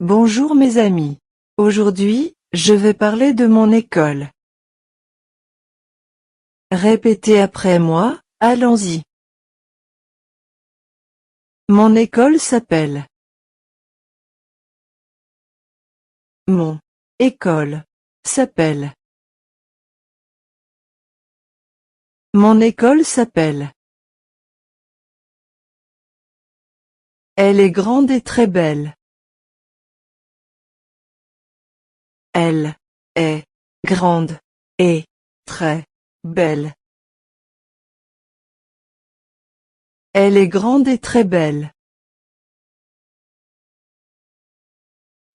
Bonjour mes amis. Aujourd'hui, je vais parler de mon école. Répétez après moi, allons-y. Mon école s'appelle. Mon école s'appelle. Mon école s'appelle. Elle est grande et très belle. Elle est grande et très belle. Elle est grande et très belle.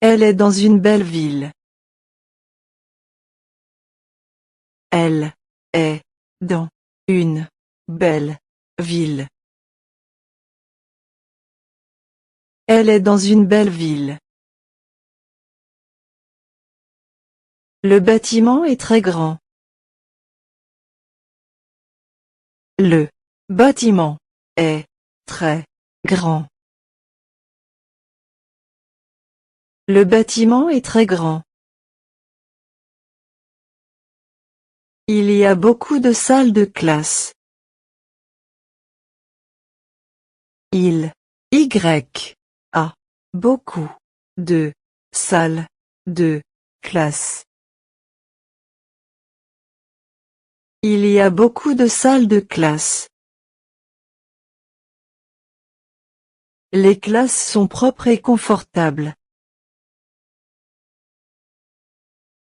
Elle est dans une belle ville. Elle est dans une belle ville. Elle est dans une belle ville. Le bâtiment est très grand. Le bâtiment est très grand. Le bâtiment est très grand. Il y a beaucoup de salles de classe. Il y a beaucoup de salles de classe. Il y a beaucoup de salles de classe. Les classes sont propres et confortables.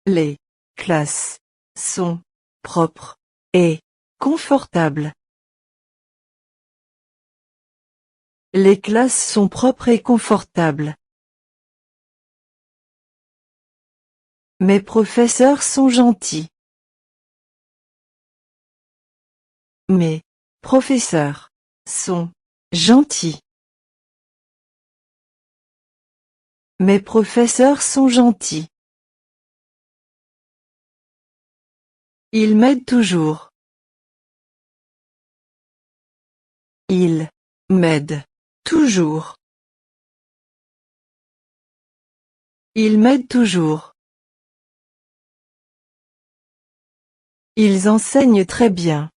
Les classes sont propres et confortables. Les classes sont propres et confortables. Mes professeurs sont gentils. Mes professeurs sont gentils. Mes professeurs sont gentils. Ils m'aident toujours. Ils m'aident toujours. Ils m'aident toujours. Ils enseignent très bien.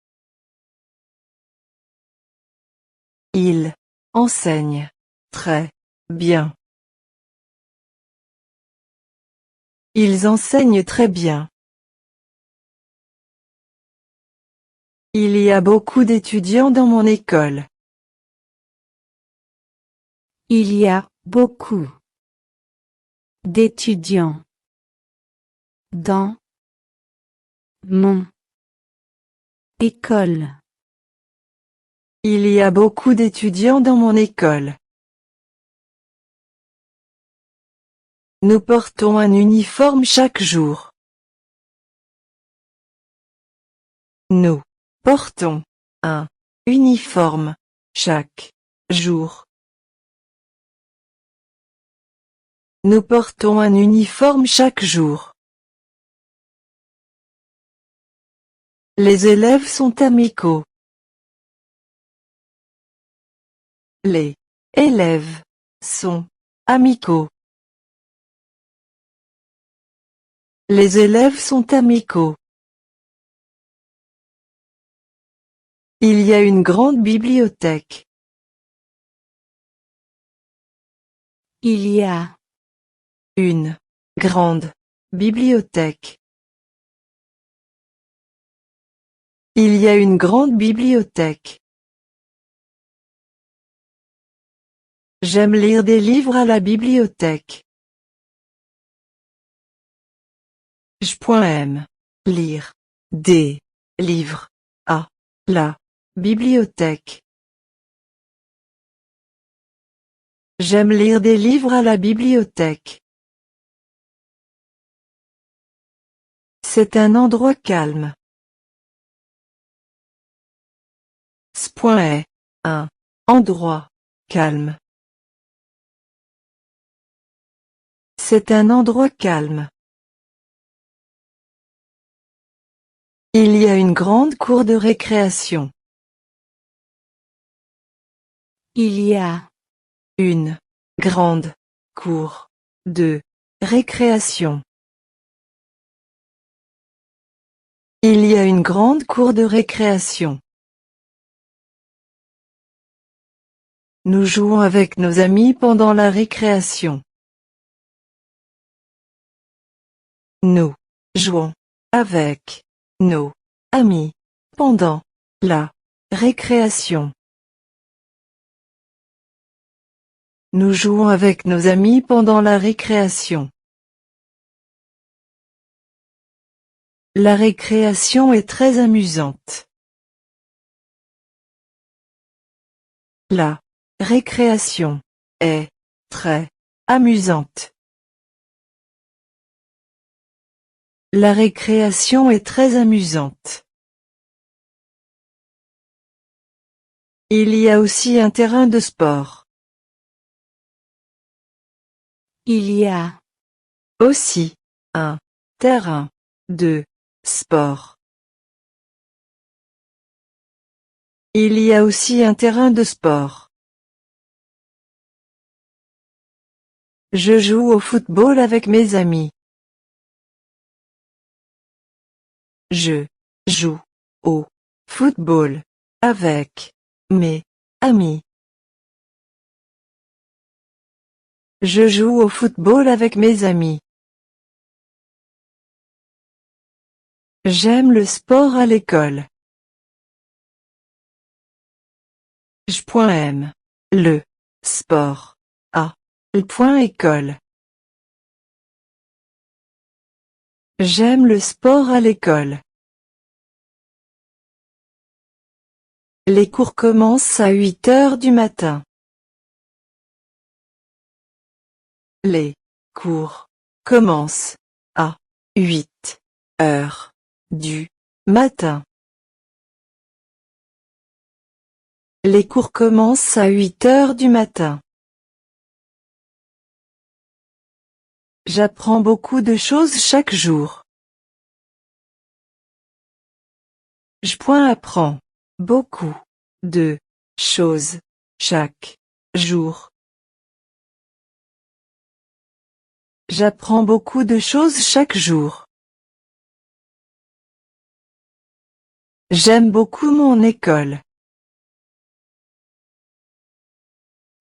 Ils enseignent très bien. Ils enseignent très bien. Il y a beaucoup d'étudiants dans mon école. Il y a beaucoup d'étudiants dans mon école. Il y a beaucoup d'étudiants dans mon école. Nous portons un uniforme chaque jour. Nous portons un uniforme chaque jour. Nous portons un uniforme chaque jour. Les élèves sont amicaux. Les élèves sont amicaux. Les élèves sont amicaux. Il y a une grande bibliothèque. Il y a une grande bibliothèque. Il y a une grande bibliothèque. J'aime lire des livres à la bibliothèque. J'aime lire des livres à la bibliothèque. J'aime lire des livres à la bibliothèque. C'est un endroit calme. Est un endroit calme. C'est un endroit calme. Il y a une grande cour de récréation. Il y a une grande cour de récréation. Il y a une grande cour de récréation. Nous jouons avec nos amis pendant la récréation. Nous jouons avec nos amis pendant la récréation. Nous jouons avec nos amis pendant la récréation. La récréation est très amusante. La récréation est très amusante. La récréation est très amusante. Il y a aussi un terrain de sport. Il y a Aussi un terrain de sport. Il y a aussi un terrain de sport. Je joue au football avec mes amis. Je joue au football avec mes amis. Je joue au football avec mes amis. J'aime le sport à l'école. J'aime le sport à l'école. J'aime le sport à l'école. Les cours commencent à 8 heures du matin. Les cours commencent à 8 heures du matin. Les cours commencent à 8 heures du matin. J'apprends beaucoup de choses chaque jour. J'apprends beaucoup de choses chaque jour. J'apprends beaucoup de choses chaque jour. J'aime beaucoup mon école.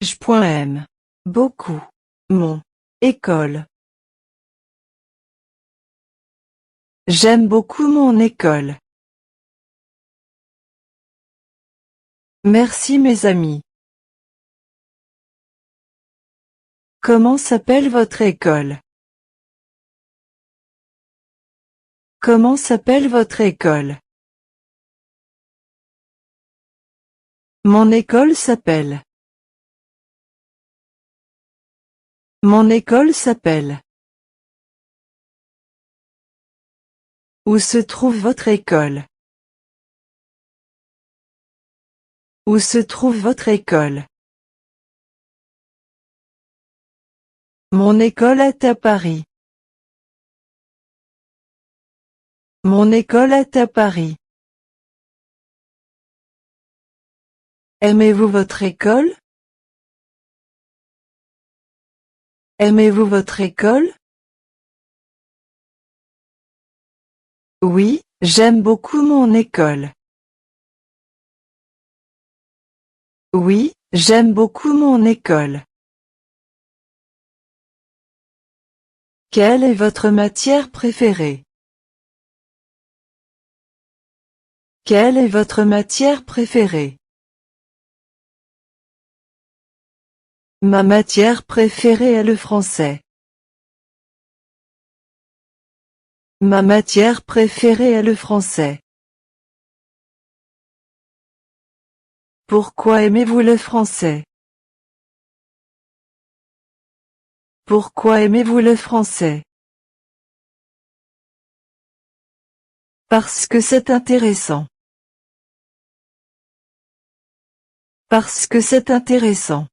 J'aime beaucoup mon école. J'aime beaucoup mon école. Merci mes amis. Comment s'appelle votre école? Comment s'appelle votre école? Mon école s'appelle. Mon école s'appelle. Où se trouve votre école? Où se trouve votre école? Mon école est à Paris. Mon école est à Paris. Aimez-vous votre école? Aimez-vous votre école? Oui, j'aime beaucoup mon école. Oui, j'aime beaucoup mon école. Quelle est votre matière préférée? Quelle est votre matière préférée? Ma matière préférée est le français. Ma matière préférée est le français. Pourquoi aimez-vous le français? Pourquoi aimez-vous le français? Parce que c'est intéressant. Parce que c'est intéressant.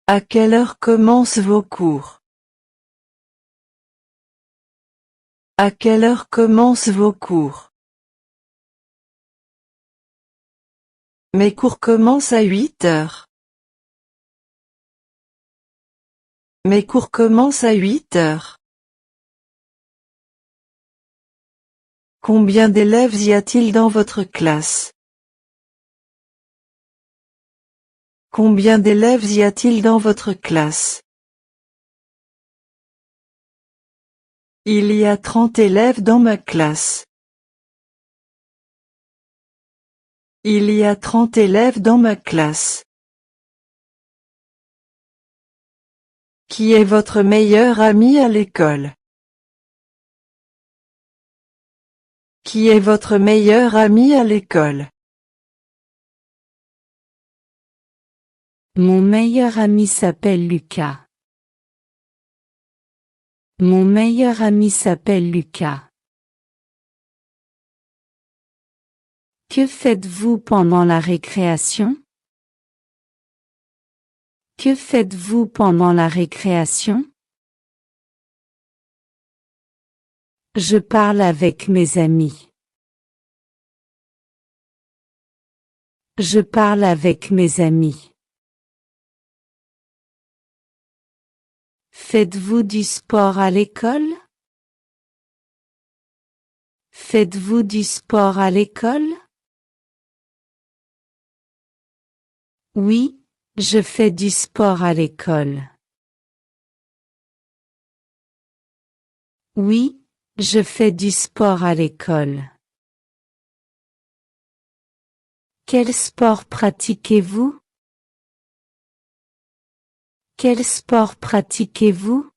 À quelle heure commencent vos cours? À quelle heure commencent vos cours? Mes cours commencent à 8 heures. Mes cours commencent à 8 heures. Combien d'élèves y a-t-il dans votre classe? Combien d'élèves y a-t-il dans votre classe? Il y a 30 élèves dans ma classe. Il y a 30 élèves dans ma classe. Qui est votre meilleur ami à l'école? Qui est votre meilleur ami à l'école? Mon meilleur ami s'appelle Lucas. Mon meilleur ami s'appelle Lucas. Que faites-vous pendant la récréation? Que faites-vous pendant la récréation? Je parle avec mes amis. Je parle avec mes amis. Faites-vous du sport à l'école? Faites-vous du sport à l'école? Oui, je fais du sport à l'école. Oui, je fais du sport à l'école. Quel sport pratiquez-vous? Quel sport pratiquez-vous?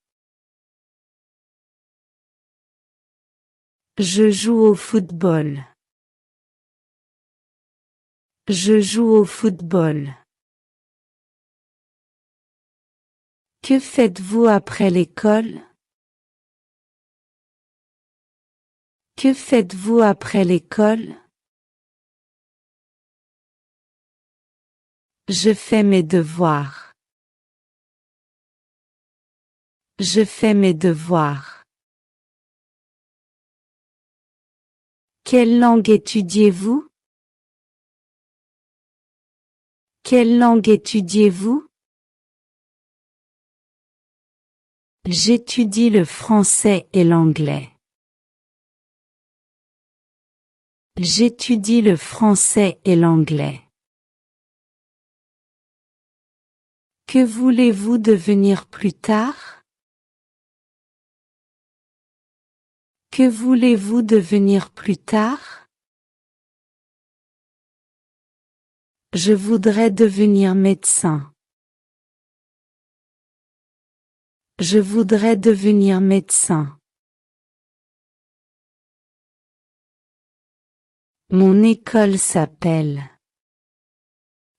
Je joue au football. Je joue au football. Que faites-vous après l'école? Que faites-vous après l'école? Je fais mes devoirs. Je fais mes devoirs. Quelle langue étudiez-vous? Quelle langue étudiez-vous? J'étudie le français et l'anglais. J'étudie le français et l'anglais. Que voulez-vous devenir plus tard? Que voulez-vous devenir plus tard? Je voudrais devenir médecin. Je voudrais devenir médecin. Mon école s'appelle.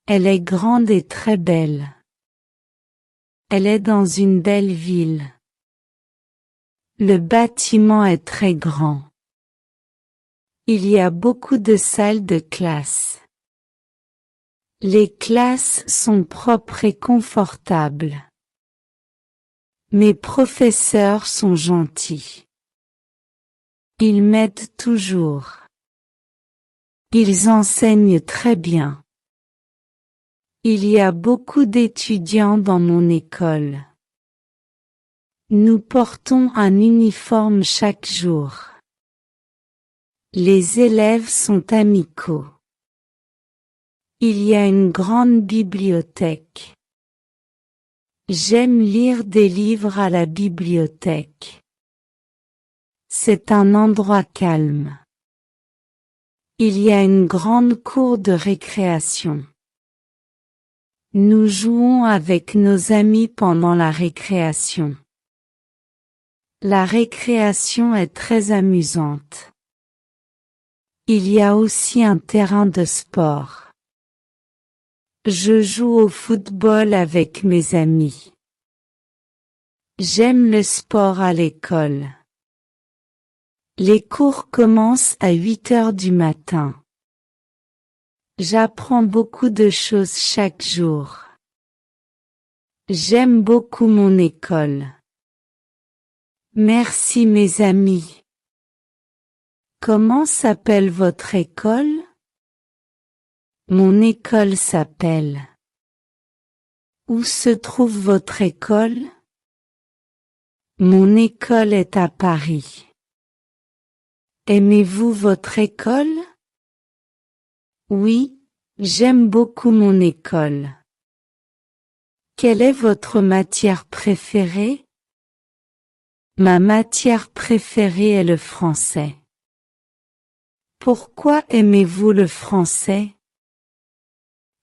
Elle est grande et très belle. Elle est dans une belle ville. Le bâtiment est très grand. Il y a beaucoup de salles de classe. Les classes sont propres et confortables. Mes professeurs sont gentils. Ils m'aident toujours. Ils enseignent très bien. Il y a beaucoup d'étudiants dans mon école. Nous portons un uniforme chaque jour. Les élèves sont amicaux. Il y a une grande bibliothèque. J'aime lire des livres à la bibliothèque. C'est un endroit calme. Il y a une grande cour de récréation. Nous jouons avec nos amis pendant la récréation. La récréation est très amusante. Il y a aussi un terrain de sport. Je joue au football avec mes amis. J'aime le sport à l'école. Les cours commencent à 8 heures du matin. J'apprends beaucoup de choses chaque jour. J'aime beaucoup mon école. Merci mes amis. Comment s'appelle votre école? Mon école s'appelle. Où se trouve votre école? Mon école est à Paris. Aimez-vous votre école? Oui, j'aime beaucoup mon école. Quelle est votre matière préférée? Ma matière préférée est le français. Pourquoi aimez-vous le français?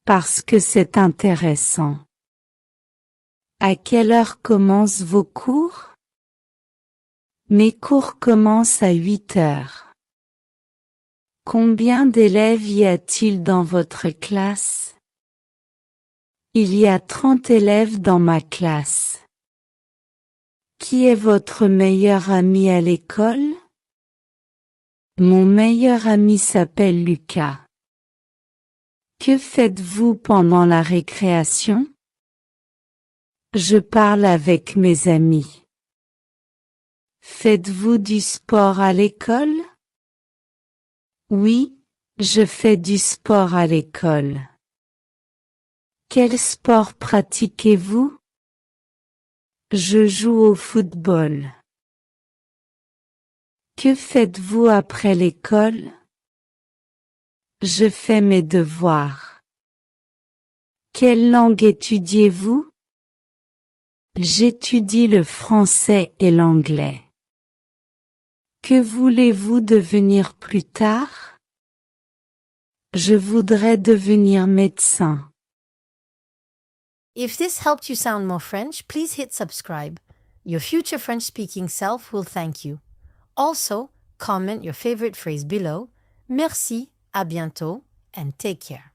Parce que c'est intéressant. À quelle heure commencent vos cours? Mes cours commencent à 8 heures. Combien d'élèves y a-t-il dans votre classe? Il y a 30 élèves dans ma classe. Qui est votre meilleur ami à l'école? Mon meilleur ami s'appelle Lucas. Que faites-vous pendant la récréation? Je parle avec mes amis. Faites-vous du sport à l'école? Oui, je fais du sport à l'école. Quel sport pratiquez-vous? Je joue au football. Que faites-vous après l'école? Je fais mes devoirs. Quelle langue étudiez-vous? J'étudie le français et l'anglais. Que voulez-vous devenir plus tard? Je voudrais devenir médecin. If this helped you sound more French, please hit subscribe. Your future French-speaking self will thank you. Also, comment your favorite phrase below. Merci, à bientôt, and take care.